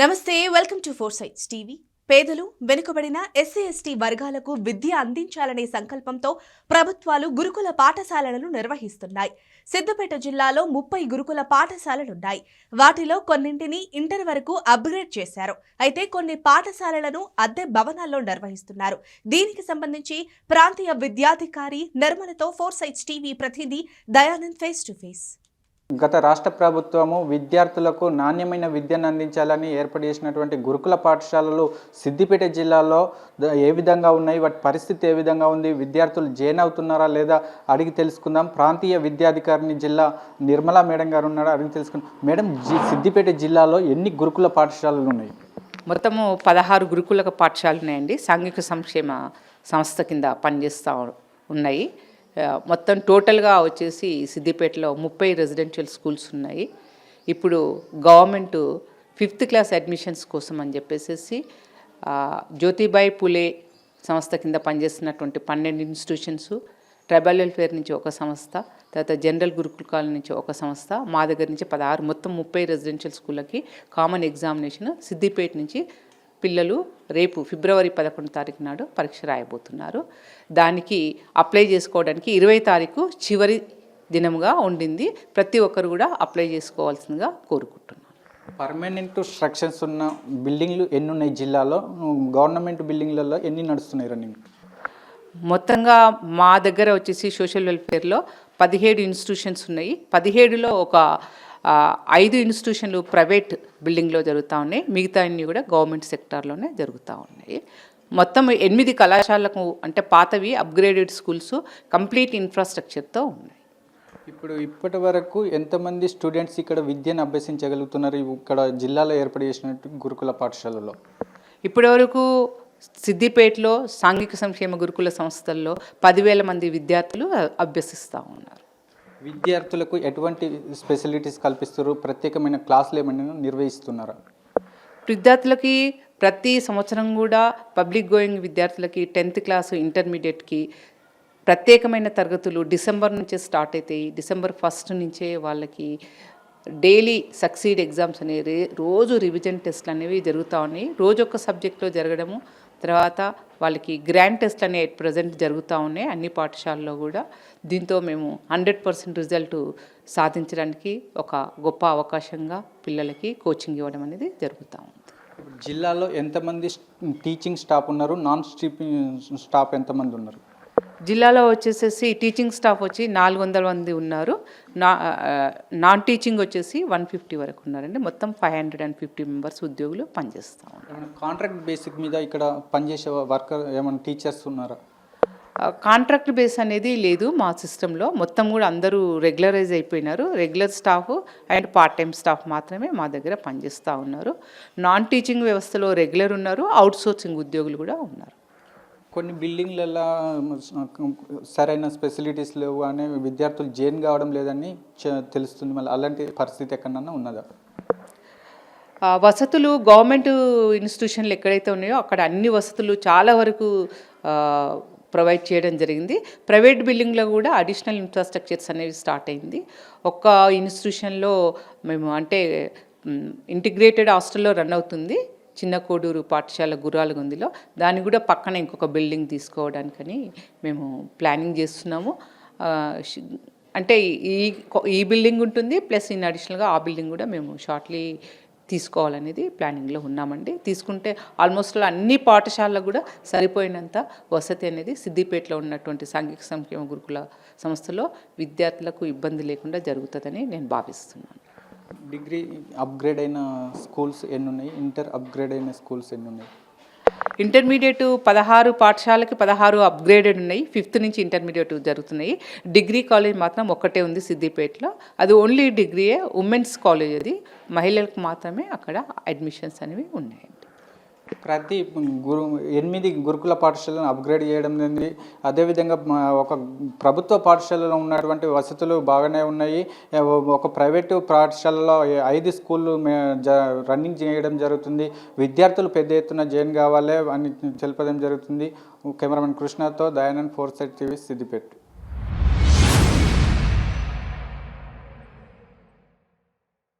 నమస్తే, welcome to four sights TV. పేదలు, వెనుకబడిన ఎస్సీ ఎస్టీ వర్గాలకు విద్య అందించాలనే సంకల్పంతో ప్రభుత్వాలు గురుకుల పాఠశాలలను నిర్వహిస్తున్నాయి. సిద్దిపేట జిల్లాలో 30 గురుకుల పాఠశాలలున్నాయి. వాటిలో కొన్నింటిని ఇంటర్ వరకు అప్గ్రేడ్ చేశారు. అయితే కొన్ని పాఠశాలలను అద్దె భవనాల్లో నిర్వహిస్తున్నారు. దీనికి సంబంధించి ప్రాంతీయ విద్యాధికారి నిర్మలతో ఫోర్ సైట్స్ టీవీ ప్రతినిధి దయానంద్ ఫేస్ టు ఫేస్. గత రాష్ట్ర ప్రభుత్వము విద్యార్థులకు నాణ్యమైన విద్యను అందించాలని ఏర్పాటు చేసినటువంటి గురుకుల పాఠశాలలు సిద్దిపేట జిల్లాలో ఏ విధంగా ఉన్నాయి, వాటి పరిస్థితి ఏ విధంగా ఉంది, విద్యార్థులు జాయిన్ అవుతున్నారా లేదా అడిగి తెలుసుకుందాం. ప్రాంతీయ విద్యాధికారిని జిల్లా నిర్మలా మేడం గారు ఉన్నారు, అడిగి తెలుసుకుందాం. మేడం, సిద్దిపేట జిల్లాలో ఎన్ని గురుకుల పాఠశాలలు ఉన్నాయి? మొత్తము 16 గురుకుల పాఠశాలలు ఉన్నాయండి. సాంఘిక సంక్షేమ సంస్థ కింద పనిచేస్తూ ఉన్నాయి. మొత్తం టోటల్గా వచ్చేసి సిద్దిపేటలో 30 రెసిడెన్షియల్ స్కూల్స్ ఉన్నాయి. ఇప్పుడు గవర్నమెంట్ 5th క్లాస్ అడ్మిషన్స్ కోసం అని చెప్పేసి జ్యోతిబాయి పులే సంస్థ కింద పనిచేస్తున్నటువంటి 12 ఇన్స్టిట్యూషన్స్, ట్రైబల్ వెల్ఫేర్ నుంచి ఒక సంస్థ, తర్వాత జనరల్ గురుకుల కాలేజ్ నుంచి ఒక సంస్థ, మా దగ్గర నుంచి 16, మొత్తం 30 రెసిడెన్షియల్ స్కూళ్ళకి కామన్ ఎగ్జామినేషన్ సిద్దిపేట నుంచి పిల్లలు రేపు ఫిబ్రవరి 11 తారీఖు నాడు పరీక్ష రాయబోతున్నారు. దానికి అప్లై చేసుకోవడానికి 20 తారీఖు చివరి దినముగా ఉండింది. ప్రతి ఒక్కరు కూడా అప్లై చేసుకోవాల్సిందిగా కోరుకుంటున్నాను. పర్మనెంట్ స్ట్రక్చర్స్ ఉన్న బిల్డింగ్లు ఎన్ని ఉన్నాయి జిల్లాలో? గవర్నమెంట్ బిల్డింగ్లలో ఎన్ని నడుస్తున్నాయి రన్నింగ్? మొత్తంగా మా దగ్గర వచ్చేసి సోషల్ వెల్ఫేర్లో 17 ఇన్స్టిట్యూషన్స్ ఉన్నాయి. 17లో ఒక 5 ఇన్స్టిట్యూషన్లు ప్రైవేట్ బిల్డింగ్లో జరుగుతూ ఉన్నాయి. మిగతా అన్నీ కూడా గవర్నమెంట్ సెక్టార్లోనే జరుగుతూ ఉన్నాయి. మొత్తం 8 కళాశాలకు, అంటే పాతవి అప్గ్రేడెడ్ స్కూల్స్ కంప్లీట్ ఇన్ఫ్రాస్ట్రక్చర్తో ఉన్నాయి. ఇప్పటి వరకు ఎంతమంది స్టూడెంట్స్ ఇక్కడ విద్యను అభ్యసించగలుగుతున్నారు ఇక్కడ జిల్లాలో ఏర్పాటు చేసినట్టు గురుకుల పాఠశాలలో? ఇప్పటి వరకు సిద్దిపేటలో సాంఘిక సంక్షేమ గురుకుల సంస్థల్లో 10,000 మంది విద్యార్థులు అభ్యసిస్తూ ఉన్నారు. విద్యార్థులకు ఎటువంటి ఫెసిలిటీస్ కల్పిస్తారు? ప్రత్యేకమైన క్లాసులు ఏమైనా నిర్వహిస్తున్నారా? విద్యార్థులకి ప్రతి సంవత్సరం కూడా పబ్లిక్ గోయింగ్ విద్యార్థులకి 10th క్లాసు ఇంటర్మీడియట్కి ప్రత్యేకమైన తరగతులు డిసెంబర్ నుంచే స్టార్ట్ అవుతాయి. డిసెంబర్ 1 నుంచే వాళ్ళకి డైలీ సక్సీడ్ ఎగ్జామ్స్ అనేవి, రోజు రివిజన్ టెస్ట్లు అనేవి జరుగుతూ ఉన్నాయి. రోజు ఒక సబ్జెక్ట్లో జరగడము, తర్వాత వాళ్ళకి గ్రాండ్ టెస్ట్ అనే ప్రజెంట్ జరుగుతూ ఉన్నాయి అన్ని పాఠశాలలో కూడా. దీంతో మేము 100% రిజల్ట్ సాధించడానికి ఒక గొప్ప అవకాశంగా పిల్లలకి కోచింగ్ ఇవ్వడం అనేది జరుగుతూ ఉంది. జిల్లాలో ఎంతమంది టీచింగ్ స్టాఫ్ ఉన్నారు? నాన్ టీచింగ్ స్టాఫ్ ఎంతమంది ఉన్నారు? జిల్లాలో వచ్చేసేసి టీచింగ్ స్టాఫ్ వచ్చి 400 మంది ఉన్నారు. నాన్ టీచింగ్ వచ్చేసి 150 వరకు ఉన్నారండి. మొత్తం 550 మెంబర్స్ ఉద్యోగులు పనిచేస్తూ ఉన్నారు. కాంట్రాక్ట్ బేసిక్ మీద ఇక్కడ పనిచేసే వర్కర్ ఏమైనా టీచర్స్ ఉన్నారా? కాంట్రాక్ట్ బేస్ అనేది లేదు మా సిస్టంలో. మొత్తం కూడా అందరూ రెగ్యులరైజ్ అయిపోయినారు. Regular staff and part time staff మాత్రమే మా దగ్గర పనిచేస్తూ ఉన్నారు. నాన్ టీచింగ్ వ్యవస్థలో రెగ్యులర్ ఉన్నారు, అవుట్ సోర్సింగ్ ఉద్యోగులు కూడా ఉన్నారు. కొన్ని బిల్డింగ్లలో సరైన ఫెసిలిటీస్ లేవు అని విద్యార్థులు జాయిన్ కావడం లేదని తెలుస్తుంది. మళ్ళీ అలాంటి పరిస్థితి ఎక్కడన్నా ఉన్నదా? వసతులు గవర్నమెంట్ ఇన్స్టిట్యూషన్లు ఎక్కడైతే ఉన్నాయో అక్కడ అన్ని వసతులు చాలా వరకు ప్రొవైడ్ చేయడం జరిగింది. ప్రైవేట్ బిల్డింగ్లో కూడా అడిషనల్ ఇన్ఫ్రాస్ట్రక్చర్స్ అనేవి స్టార్ట్ అయింది. ఒక్క ఇన్స్టిట్యూషన్లో మేము అంటే ఇంటిగ్రేటెడ్ హాస్టల్లో రన్ అవుతుంది, చిన్న కోడూరు పాఠశాల గుర్రాలగుందిలో. దాన్ని కూడా పక్కన ఇంకొక బిల్డింగ్ తీసుకోవడానికని మేము ప్లానింగ్ చేస్తున్నాము. అంటే ఈ బిల్డింగ్ ఉంటుంది, ప్లస్ ఇన్ అడిషనల్గా ఆ బిల్డింగ్ కూడా మేము షార్ట్లీ తీసుకోవాలనేది ప్లానింగ్లో ఉన్నామండి. తీసుకుంటే ఆల్మోస్ట్ అన్ని పాఠశాలలో కూడా సరిపోయినంత వసతి అనేది సిద్దిపేటలో ఉన్నటువంటి సాంఘిక సంక్షేమ గురుకుల సంస్థలో విద్యార్థులకు ఇబ్బంది లేకుండా జరుగుతుందని నేను భావిస్తున్నాను. డిగ్రీ అప్గ్రేడ్ అయిన స్కూల్స్ ఎన్ని ఉన్నాయి? ఇంటర్ అప్గ్రేడ్ అయిన స్కూల్స్ ఎన్ని ఉన్నాయి? ఇంటర్మీడియట్ 16 పాఠశాలకి 16 అప్గ్రేడెడ్ ఉన్నాయి. 5th నుంచి ఇంటర్మీడియట్ జరుగుతున్నాయి. డిగ్రీ కాలేజ్ మాత్రం ఒక్కటే ఉంది సిద్దిపేటలో. అది ఓన్లీ డిగ్రీయే, ఉమెన్స్ కాలేజ్. అది మహిళలకు మాత్రమే అక్కడ అడ్మిషన్స్ అనేవి ఉన్నాయండి. ప్రతి 8 గురుకుల పాఠశాలను అప్గ్రేడ్ చేయడం జరిగింది. అదేవిధంగా ఒక ప్రభుత్వ పాఠశాలలో ఉన్నటువంటి వసతులు బాగానే ఉన్నాయి. ఒక ప్రైవేటు పాఠశాలలో 5 స్కూళ్ళు రన్నింగ్ చేయడం జరుగుతుంది. విద్యార్థులు పెద్ద ఎత్తున జాయిన్ కావాలి అని తెలపడం జరుగుతుంది. కెమెరామెన్ కృష్ణతో Dayanand, foresight TV, Siddipet.